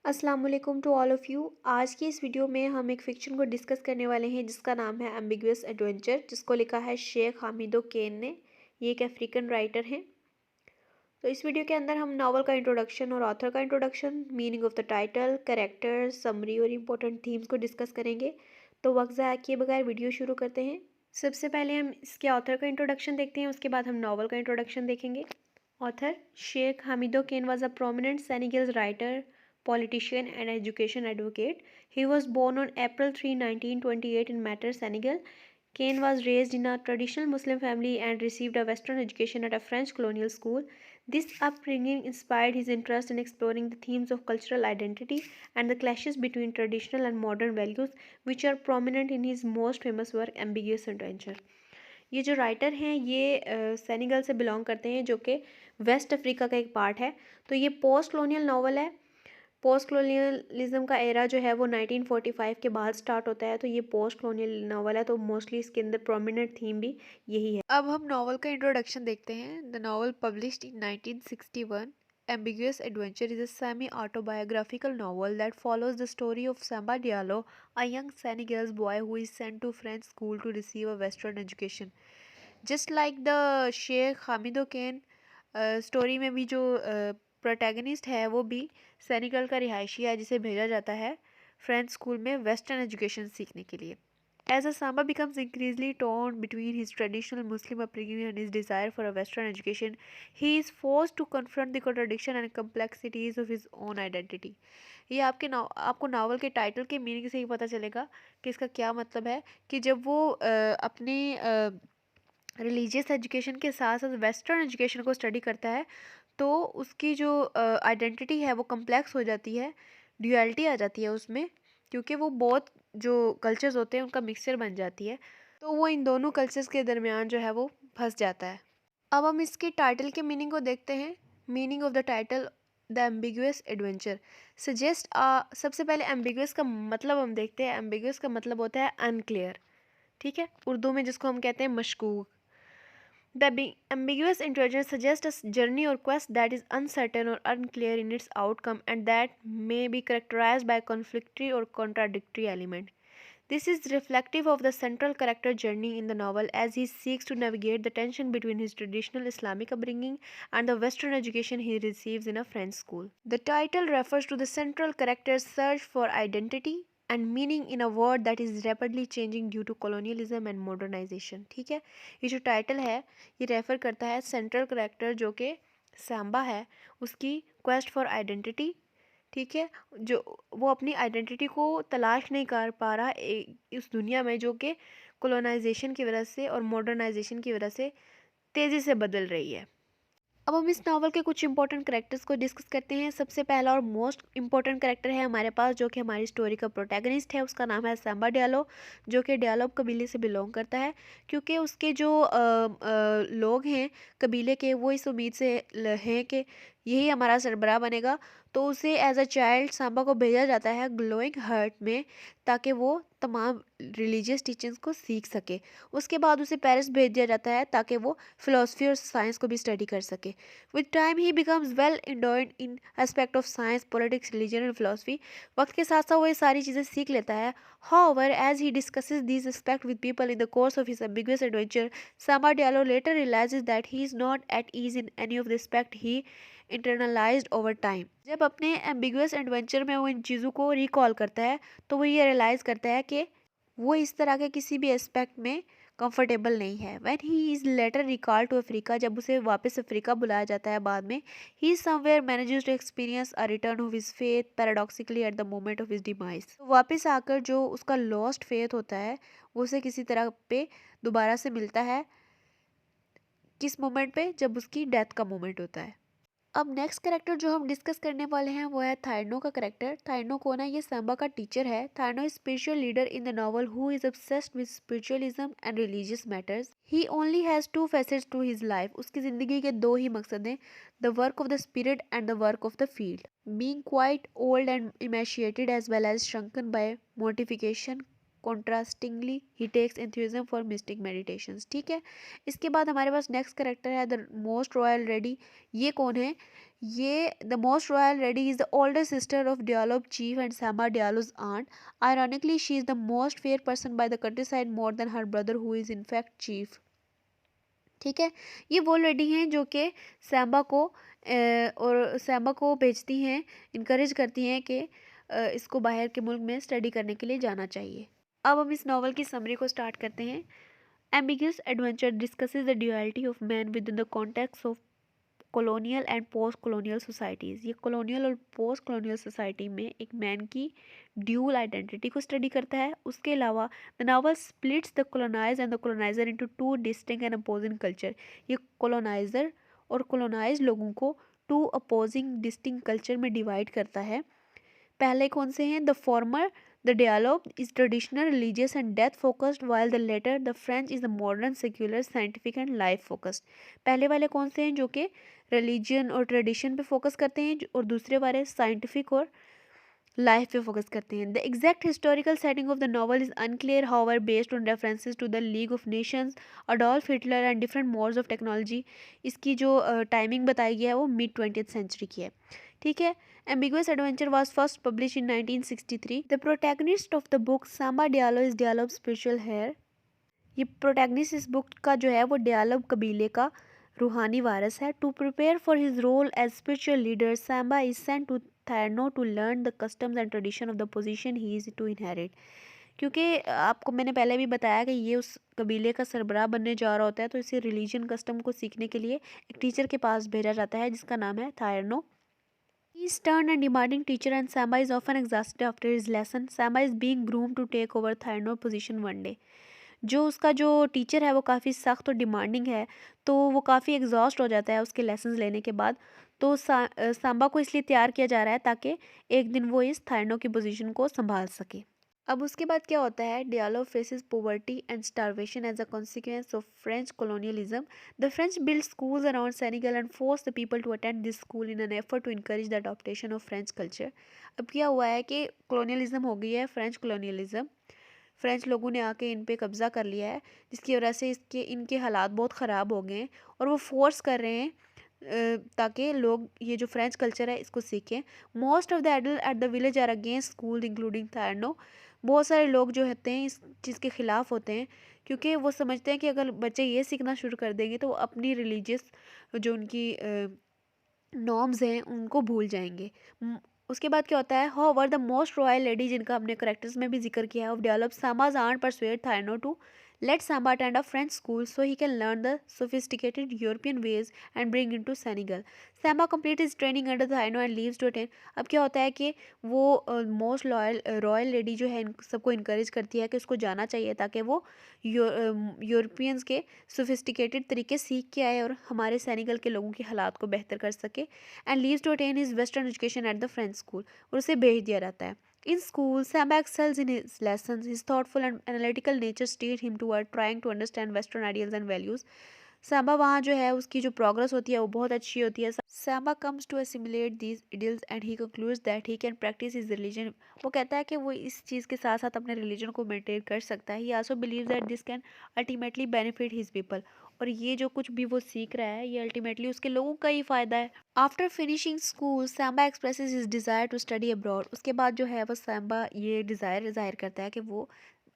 अस्सलाम वालेकुम to all of you. आज की इस वीडियो में हम एक फ़िक्शन को डिस्कस करने वाले हैं जिसका नाम है एम्बिगुअस एडवेंचर, जिसको लिखा है शेख हामिदो केन ने। ये एक अफ्रीकन राइटर हैं। तो इस वीडियो के अंदर हम नावल का इंट्रोडक्शन और ऑथर का introduction, meaning of the title, character, summary और इम्पोर्टेंट थीम्स को डिस्कस करेंगे। तो वक्त ज़ाया किए बगैर वीडियो शुरू करते हैं। सबसे पहले हम इसके ऑथर का इंट्रोडक्शन देखते हैं, उसके बाद हम नावल का इंट्रोडक्शन देखेंगे। Author Sheikh Hamido Kane was a prominent Senegalese writer, politician, and education advocate. He was born on April 3, 1928 in Mater, Senegal. Kane was raised in a traditional Muslim family and received a Western education at a French colonial school. This upbringing inspired his interest in exploring the themes of cultural identity and the clashes between traditional and modern values, which are prominent in his most famous work, Ambiguous Adventure. ये जो writer हैं ये Senegal से belong करते हैं, जो कि waste Africa का एक पार्ट है। तो ये पोस्ट कलोनियल नावल है। पोस्ट कलोनियलिज्म का एरा जो है वो 1945 के बाद स्टार्ट होता है। तो ये पोस्ट कलोनियल नावल है, तो मोस्टली इसके अंदर प्रोमिनेंट थीम भी यही है। अब हम नावल का इंट्रोडक्शन देखते हैं। The novel published in 1961, Ambiguous Adventure is a semi-autobiographical novel that follows the story of Samba Diallo, a young Senegalese boy who is sent to French school to receive a Western education. Just like the Sheikh Hamidou Kane story में भी जो protagonist है वो भी Senegal का रिहायशी है, जिसे भेजा जाता है फ्रेंच स्कूल में वेस्टर्न एजुकेशन सीखने के लिए। As Samba becomes increasingly torn between his traditional Muslim upbringing and his desire for a Western education, he is forced to confront the contradiction and complexities of his own identity. ये आपको novel के title के meaning से ही पता चलेगा कि इसका क्या मतलब है, कि जब वो अपने रिलीजियस एजुकेशन के साथ साथ वेस्टर्न एजुकेशन को स्टडी करता है, तो उसकी जो आइडेंटिटी है वो कम्प्लेक्स हो जाती है, ड्यूअलिटी आ जाती है उसमें, क्योंकि वो बहुत जो कल्चर्स होते हैं उनका मिक्सचर बन जाती है। तो वो इन दोनों कल्चर्स के दरमियान जो है वो फंस जाता है। अब हम इसके टाइटल के मीनिंग को देखते हैं। Meaning of the title, the ambiguous adventure suggest. सबसे पहले एम्बिगुअस का मतलब हम देखते हैं। एम्बिगुअस का मतलब होता है अनक्लियर, ठीक है, उर्दू में जिसको हम कहते हैं मशकूक। The ambiguous introduction suggests a journey or quest that is uncertain or unclear in its outcome and that may be characterized by conflictory or contradictory element. This is reflective of the central character journey in the novel as he seeks to navigate the tension between his traditional Islamic upbringing and the Western education he receives in a French school. The title refers to the central character's search for identity and meaning in a world that is rapidly changing due to colonialism and modernization. ठीक है, ये जो title है ये refer करता है central character जो कि सांबा है, उसकी क्वेस्ट फॉर आइडेंटिटी, ठीक है, जो वो अपनी आइडेंटिटी को तलाश नहीं कर पा रहा इस दुनिया में जो कि कोलोनाइजेशन की वजह से और मॉडर्नाइजेशन की वजह से तेज़ी से बदल रही है। अब हम इस नावल के कुछ इंपॉर्टेंट कैरेक्टर्स को डिस्कस करते हैं। सबसे पहला और मोस्ट इंपॉर्टेंट कैरेक्टर है हमारे पास, जो कि हमारी स्टोरी का प्रोटैगनिस्ट है। उसका नाम है सांबा डियालो, जो कि डियालो कबीले से बिलोंग करता है, क्योंकि उसके जो लोग हैं कबीले के, वो इस उम्मीद से हैं कि यही हमारा सरबराह बनेगा। तो उसे एज अ चाइल्ड सांबा को भेजा जाता है ग्लोइंग हर्ट में, ताकि वो तमाम रिलीजियस टीचिंग्स को सीख सके। उसके बाद उसे पेरिस भेज दिया जाता है ताकि वो फिलोसफी और साइंस को भी स्टडी कर सके। With time he becomes well endured in aspect of science, politics, religion and philosophy. वक्त के साथ साथ वो ये सारी चीज़ें सीख लेता है। However, as he discusses these aspects with people in the course of his ambiguous adventure, Samba Diallo later realizes that he is not at ease in any of the aspect he internalized over time. जब अपने ambiguous adventure में वो इन चीज़ों को recall करता है, तो वो ये रियलाइज़ करता है कि वो इस तरह के किसी भी एस्पेक्ट में कंफर्टेबल नहीं है। When he is later recalled to Africa, जब उसे वापस अफ्रीका बुलाया जाता है बाद में, he somewhere manages to experience a return of his faith paradoxically at the moment of his demise. तो वापस आकर जो उसका lost faith होता है वो उसे किसी तरह पे दोबारा से मिलता है। किस मोमेंट पे? जब उसकी डेथ का मोमेंट होता है। अब नेक्स्ट कैरेक्टर जो हम डिस्कस करने वाले हैं वो है थाइनो का कैरेक्टर। थाइनो को ना ये सांबा का टीचर है। Thierno is spiritual leader in the novel who is obsessed with spiritualism and religious matters. He only has two facets to his life. उसकी ज़िंदगी के दो ही मकसद हैं, the work of the spirit and the work of the field. Being quite old and emaciated as well as shrunken by mortification, contrastingly he takes enthusiasm for mystic meditations. ठीक है, इसके बाद हमारे पास नेक्स्ट कैरेक्टर है the most royal lady. ये कौन है? ये the most royal lady is the older sister of Diallo chief and Samba Diallo's aunt. Ironically, she is the most feared person by the countryside more than her brother who is in fact chief. ठीक है, ये वो lady हैं जो कि samba को और samba को भेजती हैं, इनकरेज करती हैं कि इसको बाहर के मुल्क में स्टडी करने के लिए जाना चाहिए। अब हम इस नॉवल की समरी को स्टार्ट करते हैं। Ambiguous adventure discusses the duality of man with in the context of colonial and post colonial societies. ये कॉलोनियल और पोस्ट कॉलोनियल सोसाइटी में एक मैन की ड्यूल आइडेंटिटी को स्टडी करता है। उसके अलावा the novel splits the colonize and the colonizer into two distinct and opposing culture. ये कॉलोनाइजर और कॉलोनाइज लोगों को टू अपोजिंग डिस्टिंक्ट कल्चर में डिवाइड करता है। पहले कौन से हैं? The former the dialogue is traditional, religious and death focused, while the latter the French is the modern, secular, scientific and life focused. पहले वाले कौन से हैं जो कि रिलीजन और ट्रेडिशन पे फोकस करते हैं और दूसरे वाले साइंटिफिक और लाइफ पे फोकस करते हैं। The exact historical setting of the novel is unclear, however based on references to the League of Nations, Adolf Hitler and different modes of technology. इसकी जो टाइमिंग बताई गई है वो मिड 20th सेंचुरी की है। ठीक है। Ambiguous Adventure was first published in 1963. The protagonist of the book, Samba Diallo, is Diallo's spiritual heir. ये प्रोटैगनिस्ट इस बुक का जो है वो डियालो कबीले का रूहानी वारिस है। To prepare for his role as spiritual leader, Samba is sent to Thierno to learn the customs and tradition of the position he is to inherit. क्योंकि आपको मैंने पहले भी बताया कि ये उस कबीले का सरबराह बनने जा रहा होता है, तो इसे रिलीजन कस्टम को सीखने के लिए एक टीचर के पास भेजा जाता है जिसका नाम है थायरनो। He is stern and demanding teacher and Samba is often exhausted after his lesson. Samba is being groomed to take over Thairno position one day. जो उसका जो टीचर है वो काफ़ी सख्त और डिमांडिंग है, तो वो काफ़ी एग्जॉस्ट हो जाता है उसके लेसन्स लेने के बाद। तो सांबा को इसलिए तैयार किया जा रहा है ताकि एक दिन वो इस थायरनो की पोजीशन को संभाल सके। अब उसके बाद क्या होता है? Diallo faces poverty and starvation as a consequence of French colonialism. The French built schools around Senegal and forced the people to attend this school in an effort to encourage the adoption of French culture. अब क्या हुआ है कि colonialism हो गई है, French colonialism. French लोगों ने आके इन पे कब्ज़ा कर लिया है, जिसकी वजह से इनके हालात बहुत ख़राब हो गए हैं और वो फोर्स कर रहे हैं ताकि लोग ये जो फ्रेंच कल्चर है इसको सीखें। Most of the adult at the village are against school including Thierno. बहुत सारे लोग जो होते हैं इस चीज़ के ख़िलाफ़ होते हैं, क्योंकि वो समझते हैं कि अगर बच्चे ये सीखना शुरू कर देंगे तो वो अपनी रिलीजियस जो उनकी नॉर्म्स हैं उनको भूल जाएंगे। उसके बाद क्या होता है? However the most royal lady, जिनका हमने करेक्टर्स में भी जिक्र किया है, ऑफ डेवलप सामाज art persuade Thierno to let Samba attend a French school so he can learn the sophisticated European ways and bring into Senegal. Samba completes his training under the Haino and leaves to attend. अब क्या होता है कि वो most royal lady जो है इन सबको encourage करती है कि उसको जाना चाहिए ताकि वो यूरोपियंस के सोफिस्टिकेटेड तरीके सीख के आए और हमारे सेनेगल के लोगों के हालात को बेहतर कर सके। And leaves to attend his western education at the French school, और उसे भेज दिया जाता है। In school, Samba excels in his lessons. His thoughtful and analytical nature steered him toward trying to understand Western ideals and values. Samba वहाँ जो है उसकी जो progress होती है वो बहुत अच्छी होती है। Samba comes to assimilate these ideals and he concludes that he can practice his religion. वो कहता है कि वो इस चीज़ के साथ साथ अपने religion को maintain कर सकता है। He also believes that this can ultimately benefit his people. और ये जो कुछ भी वो सीख रहा है ये अल्टीमेटली उसके लोगों का ही फ़ायदा है। After finishing school, Samba expresses his desire to study abroad. उसके बाद जो है वो सैम्बा ये डिज़ायर ज़ाहिर करता है कि वो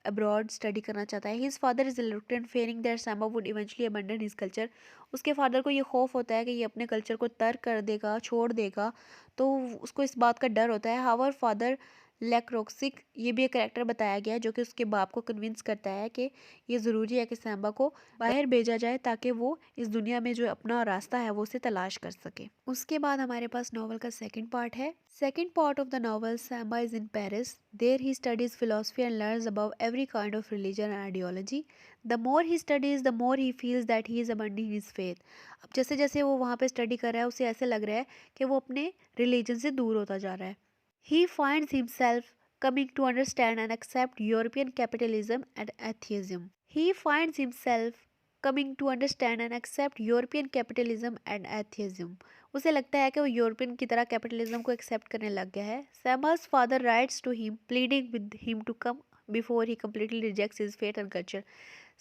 अब्रॉड स्टडी करना चाहता है। His father is reluctant, fearing that Samba would eventually abandon his culture. उसके फादर को ये खौफ होता है कि ये अपने कल्चर को तर्क कर देगा, छोड़ देगा, तो उसको इस बात का डर होता है। हावर फादर लेक्रोक्सिक, ये भी एक करेक्टर बताया गया है जो कि उसके बाप को कन्विंस करता है कि ये ज़रूरी है कि सैम्बा को बाहर भेजा जाए ताकि वो इस दुनिया में जो अपना रास्ता है वो उसे तलाश कर सके। उसके बाद हमारे पास नॉवल का सेकंड पार्ट है। Second part of the novel, Samba is in Paris. There he studies philosophy and learns about every kind of religion and ideology. The more he studies the more he feels that he is abandoning his faith. अब जैसे जैसे वो वहाँ पे study कर रहा है उसे ऐसे लग रहा है कि वो अपने रिलीजन से दूर होता जा रहा है। He finds himself coming to understand and accept European capitalism and atheism. He finds himself coming to understand and accept European capitalism and atheism. उसे लगता है कि वो यूरोपियन की तरह कैपिटलिज्म को एक्सेप्ट करने लग गया है। Samba's father writes to him pleading with him to come before he completely rejects his fate and culture.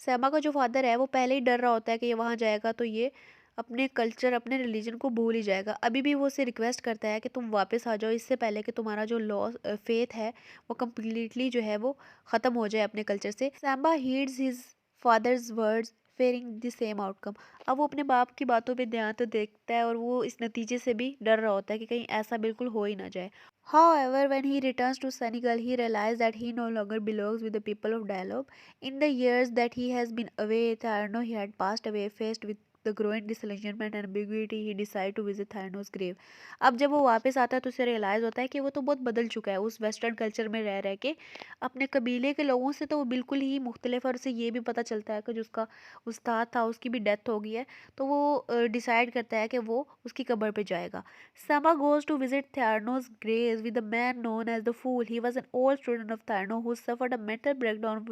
सैमा का जो फादर है वो पहले ही डर रहा होता है कि ये वहाँ जाएगा तो ये अपने कल्चर, अपने रिलीजन को भूल ही जाएगा। अभी भी वो उसे रिक्वेस्ट करता है कि तुम वापस आ जाओ, इससे पहले कि तुम्हारा जो लॉस फेथ है वो कम्प्लीटली जो है वो ख़त्म हो जाए अपने कल्चर से। Samba heeds his father's words fearing the same outcome. अब वो अपने बाप की बातों पे ध्यान तो देखता है और वो इस नतीजे से भी डर रहा होता है कि कहीं ऐसा बिल्कुल हो ही ना जाए। However, when he returns to Senegal, he realizes that he no longer belongs with the people of dialogue. In the years that he has been away, Tharno he had passed away, faced with the growing disillusionment and ambiguity, he decided to visit Tharno's grave. अब जब वो वापस आता है तो उसे realise होता है कि वो तो बहुत बदल चुका है उस वेस्टर्न कल्चर में रह रह के। अपने कबीले के लोगों से तो वो बिल्कुल ही मुख्तलिफ है और उसे ये भी पता चलता है कि जो उसका उस्ताद था उसकी भी डेथ हो गई है। तो वो डिसाइड करता है कि वो उसकी कब्र पे जाएगा। Sama goes to visit Tharno's grave with a man known as the Fool. He was an old student of Tharno who suffered a mental breakdown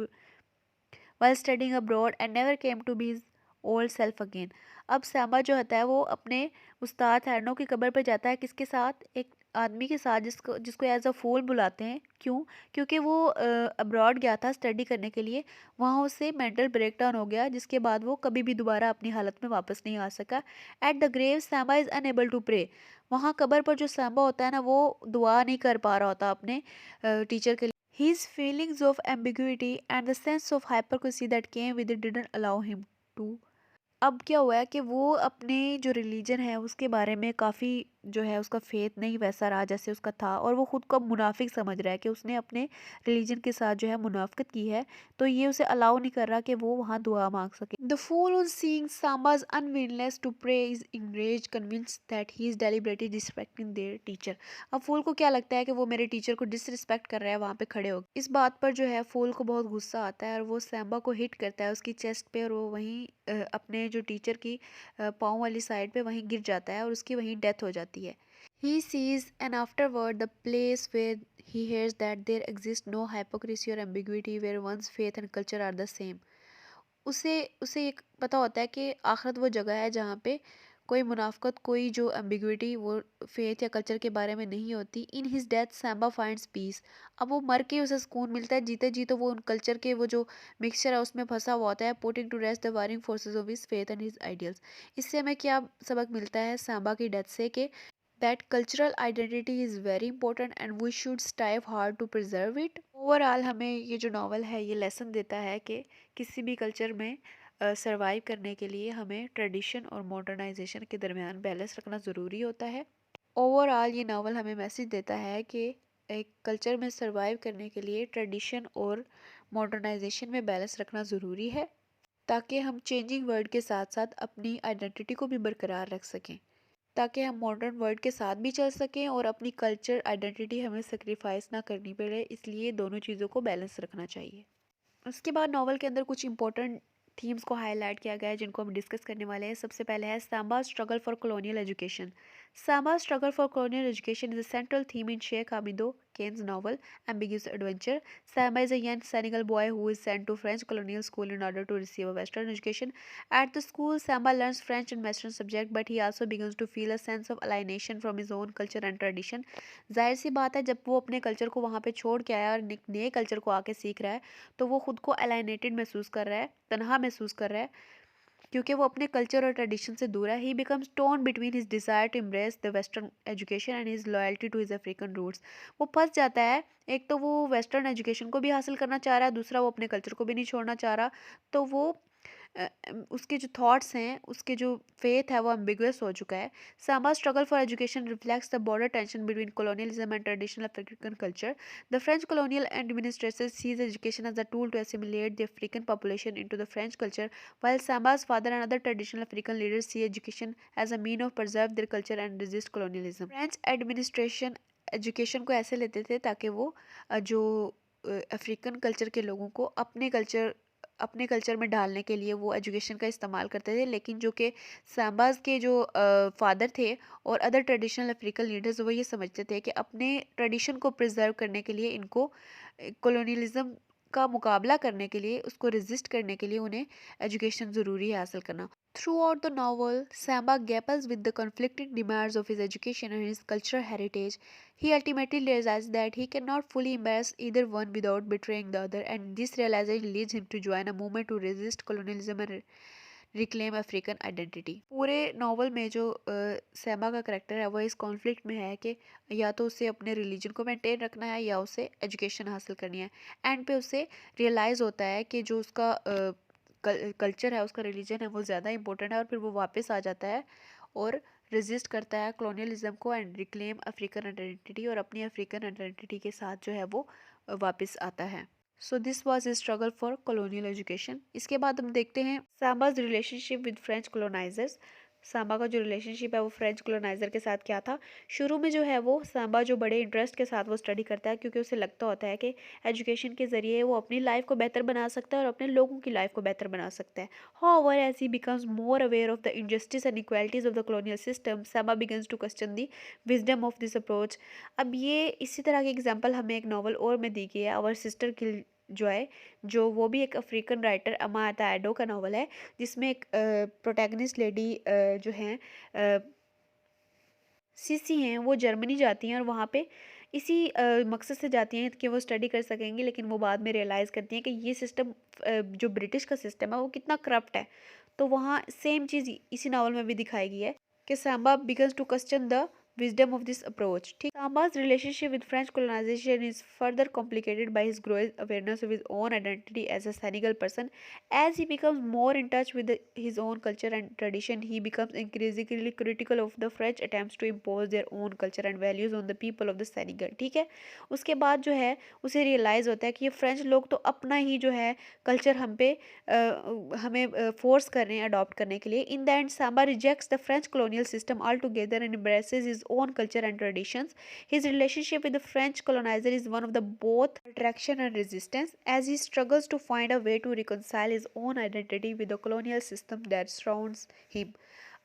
while studying abroad and never came to be his old self again. अब सामा जो होता है वो अपने उस्ताद थैरनो की कब्र पर जाता है, किसके साथ? एक आदमी के साथ जिसको जिसको एज अ फूल बुलाते हैं। क्यों? क्योंकि वो अब्रॉड गया था स्टडी करने के लिए, वहाँ उसे मेंटल ब्रेकडाउन हो गया जिसके बाद वो कभी भी दोबारा अपनी हालत में वापस नहीं आ सका। At the grave Sama is unable to pray. वहाँ कब्र पर जो सामा होता है ना वो दुआ नहीं कर पा रहा होता अपने टीचर के लिए। His feelings of ambiguity and the sense of hypocrisy that came with it didn't allow him to। अब क्या हुआ है कि वो अपने जो रिलीजन है उसके बारे में काफ़ी जो है उसका फेथ नहीं वैसा रहा जैसे उसका था, और वो खुद को अब मुनाफिक समझ रहा है कि उसने अपने रिलीजन के साथ जो है मुनाफिकत की है, तो ये उसे अलाउ नहीं कर रहा कि वो वहाँ दुआ मांग सके। The fool on seeing Samba's unwillingness to pray is enraged, convinced that he is deliberately disrespecting their teacher। अब फूल को क्या लगता है कि वो मेरे टीचर को डिसरिस्पेक्ट कर रहा है वहाँ पे खड़े हो। इस बात पर जो है फूल को बहुत गुस्सा आता है और वो सैम्बा को हिट करता है उसकी चेस्ट पे, और वो वहीं अपने जो टीचर की पाँव वाली साइड पे वहीं गिर जाता है और उसकी वहीं डेथ हो जाती है। He sees and afterward the place where he hears that there exists no hypocrisy or ambiguity, where one's faith and culture are the same। उसे उसे एक पता होता है कि आखिरत वो जगह है जहाँ पे कोई मुनाफ़क़त, कोई जो एम्बिग्विटी वो फेथ या कल्चर के बारे में नहीं होती। In his death Samba finds peace. अब वो मर के उसे सुकून मिलता है, जीते जी तो वो उन कल्चर के वो जो मिक्सचर है उसमें फंसा हुआ होता है। Putting to rest the warring forces of his faith and his ideals. इससे हमें क्या सबक मिलता है सैम्बा की डेथ से? कि that cultural identity is very important and we should strive hard to preserve it। Overall हमें ये जो नावल है ये लेसन देता है कि किसी भी कल्चर में सरवाइव करने के लिए हमें ट्रेडिशन और मॉडर्नाइजेशन के दरमियान बैलेंस रखना ज़रूरी होता है। ओवरऑल ये नावल हमें मैसेज देता है कि एक कल्चर में सरवाइव करने के लिए ट्रेडिशन और मॉडर्नाइजेशन में बैलेंस रखना ज़रूरी है, ताकि हम चेंजिंग वर्ल्ड के साथ साथ अपनी आइडेंटिटी को भी बरकरार रख सकें, ताकि हम मॉडर्न वर्ल्ड के साथ भी चल सकें और अपनी कल्चर आइडेंटिटी हमें सेक्रीफाइस ना करनी पड़े। इसलिए दोनों चीज़ों को बैलेंस रखना चाहिए। उसके बाद नावल के अंदर कुछ इंपॉर्टेंट थीम्स को हाईलाइट किया गया है जिनको हम डिस्कस करने वाले हैं। सबसे पहले है Samba struggle for colonial education. Samba struggle for colonial education is a central theme in Sheikh Hamidou Kane's novel Ambiguous Adventure। Samba is a young Senegal boy who is sent to French colonial school in order to receive a Western education। At the school, Samba learns French and Western subject, but he also begins to feel a sense of alienation from his own culture and tradition। जाहिर सी बात है जब वो अपने culture को वहाँ पे छोड़ के आया और नए कल्चर को आके सीख रहा है तो वो खुद को अलाइनेटेड महसूस कर रहा है, तनहा महसूस कर रहा है, क्योंकि वो अपने कल्चर और ट्रेडिशन से दूर है। He becomes torn between his desire to embrace the western education and his loyalty to his African roots. वो फंस जाता है, एक तो वो वेस्टर्न एजुकेशन को भी हासिल करना चाह रहा है, दूसरा वो अपने कल्चर को भी नहीं छोड़ना चाह रहा। तो वो उसके जो थॉट्स हैं, उसके जो फेथ है वो एम्बिगुअस हो चुका है। Samba's struggle for education reflects the border tension between colonialism and traditional African culture। The French colonial administration sees education as a tool to assimilate the African population into the French culture, while Samba's father and other traditional African leaders see education as a mean of preserve their culture and resist colonialism। French administration education को ऐसे लेते थे ताकि वो जो African culture के लोगों को अपने कल्चर में डालने के लिए वो एजुकेशन का इस्तेमाल करते थे, लेकिन जो कि सांबाज के जो फादर थे और अदर ट्रेडिशनल अफ्रीकन लीडर्स वो ये समझते थे कि अपने ट्रेडिशन को प्रिजर्व करने के लिए इनको कॉलोनियलिज्म का मुकाबला करने के लिए, उसको रेजिस्ट करने के लिए उन्हें एजुकेशन ज़रूरी है हासिल करना। Throughout the novel, Samba grapples with the conflicting demands of his education and his cultural heritage। He ultimately realizes that he cannot fully embrace either one without betraying the other, and this realization leads him to join a movement to resist colonialism and reclaim African identity. पूरे novel में जो सैमा का character है वो इस conflict में है कि या तो उसे अपने रिलीजन को मेंटेन रखना है या उसे एजुकेशन हासिल करनी है। एंड पे उसे रियलाइज़ होता है कि जो उसका कल्चर है, उसका रिलीजन है, वो ज़्यादा इंपॉर्टेंट है, और फिर वो वापस आ जाता है और रेजिस्ट करता है कॉलोनियलिज्म को एंड रिक्लेम अफ्रीकन आइडेंटिटी, और अपनी अफ्रीकन आइडेंटिटी के साथ जो है वो वापस आता है। So this was a struggle for colonial education. इसके बाद हम देखते हैं Samba's relationship with French colonisers. Samba का जो रिलेशनशिप है वो फ्रेंच कॉलोनाइजर के साथ क्या था। शुरू में जो है वो सांबा जो बड़े इंटरेस्ट के साथ वो स्टडी करता है, क्योंकि उसे लगता होता है कि एजुकेशन के ज़रिए वो अपनी लाइफ को बेहतर बना सकता है और अपने लोगों की लाइफ को बेहतर बना सकता है। However, as he becomes more aware of the injustice and inequalities of the colonial system, Saba begins to question the wisdom of this approach. अब ये इसी तरह की एग्जांपल हमें एक नॉवल और में दी गई है, आवर सिस्टर किल जॉय, जो वो भी एक अफ्रीकन राइटर अमाता एडो का नॉवल है, जिसमें एक प्रोटैगनिस्ट लेडी जो हैं सीसी हैं, वो जर्मनी जाती हैं और वहाँ पे इसी मकसद से जाती हैं कि वो स्टडी कर सकेंगी, लेकिन वो बाद में रियलाइज़ करती हैं कि ये सिस्टम जो ब्रिटिश का सिस्टम है वो कितना करप्ट है। तो वहाँ सेम चीज़ इसी नावल में भी दिखाई गई है कि Samba begins to question the wisdom of this approach. ठीक, Samba's relationship with French colonization is further complicated by his growing awareness of his own identity as a Senegal person. As he becomes more in touch with his own culture and tradition, he becomes increasingly critical of the French attempts to impose their own culture and values on the people of the Senegal. ठीक है, उसके बाद जो है उसे realise होता है कि ये फ्रेंच लोग तो अपना ही जो है कल्चर हमें फोर्स कर रहे हैं अडॉप्ट करने के लिए। In the end Samba rejects the French colonial system altogether and embraces his own culture and traditions. His relationship with the French colonizer is one of the both attraction and resistance, as he struggles to find a way to reconcile his own identity with the colonial system that surrounds him.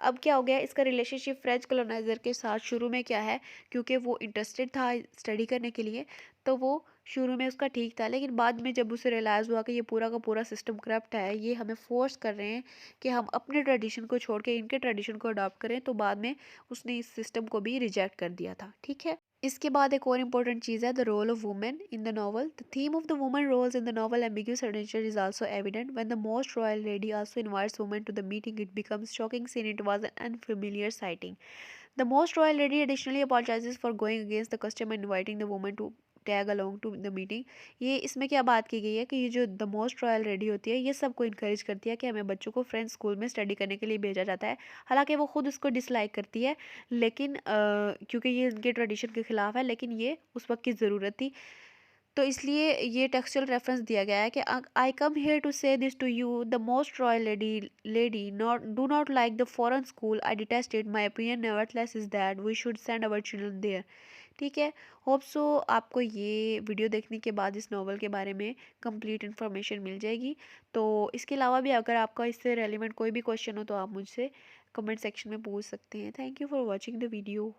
अब क्या हो गया, इसका relationship French coloniser के साथ शुरू में क्या है, क्योंकि वो इंटरेस्टेड था स्टडी करने के लिए, तो वो शुरू में उसका ठीक था, लेकिन बाद में जब उसे रियलाइज़ हुआ कि ये पूरा का पूरा सिस्टम करप्ट है, ये हमें फोर्स कर रहे हैं कि हम अपने ट्रेडिशन को छोड़ के इनके ट्रेडिशन को अडॉप्ट करें, तो बाद में उसने इस सिस्टम को भी रिजेक्ट कर दिया था। ठीक है, इसके बाद एक और इम्पोर्टेंट चीज़ है the role of women in the novel. The theme of the woman roles in the novel ambiguous adventure is also evident when the most royal lady also invites women to the meeting it becomes shocking scene it was an unfamiliar sighting. The most royal lady additionally apologizes for going against the custom and inviting the woman to tag along to the meeting. ये इसमें क्या बात की गई है कि ये जो द मोस्ट रॉयल रेडी होती है, ये सबको इनकरेज करती है कि हमें बच्चों को फ्रेंच स्कूल में स्टडी करने के लिए भेजा जाता है। हालांकि वो खुद उसको डिसलाइक करती है, लेकिन क्योंकि ये इनके ट्रेडिशन के खिलाफ है, लेकिन ये उस वक्त की ज़रूरत थी, तो इसलिए ये टेक्सचुअल रेफरेंस दिया गया है कि I come here to say this to you the most royal lady not do not like the foreign school, I detest it, my opinion nevertheless is that we should send our children there. ठीक है, hope so आपको ये video देखने के बाद इस novel के बारे में कंप्लीट इन्फॉर्मेशन मिल जाएगी। तो इसके अलावा भी अगर आपका इससे रेलिवेंट कोई भी क्वेश्चन हो तो आप मुझसे कमेंट सेक्शन में पूछ सकते हैं। Thank you for watching the video.